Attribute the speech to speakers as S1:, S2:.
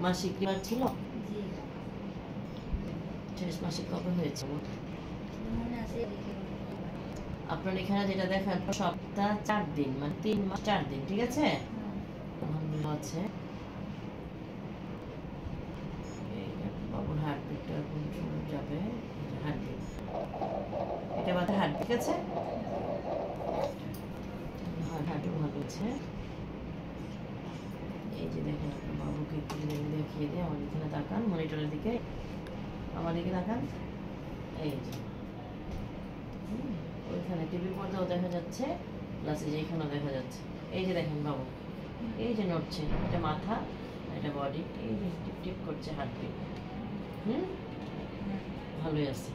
S1: মাসিক বার ছিল? শেষ মাসিক কবে হয়েছে? আপনার এখানে যেটা দেখান সপ্তাহ 4 দিন, মানে 3 মাস 4 দিন, ঠিক আছে? আছে বাবুর হার্টবিটটা কোন সময় যাবে? হার্টবিট, এটা বাদে হার্ট, ঠিক আছে? হার্টও ভালো আছে। এই যে দেখেন আপনার বাবুকে একটু দেখিয়ে দিয়ে আমার এখানে তাকান, মনিটরের দিকে, আমার দিকে তাকান। এই যে ওইখানে টিভির পর্দাও দেখা যাচ্ছে, প্লাস এই যে এখানেও দেখা যাচ্ছে। এই যে দেখেন বাবু, এই যে নড়ছে, এটা মাথা, এটা বডি, এই যে টিপ টিপ করছে হার্টবিট। ভালোই আছে।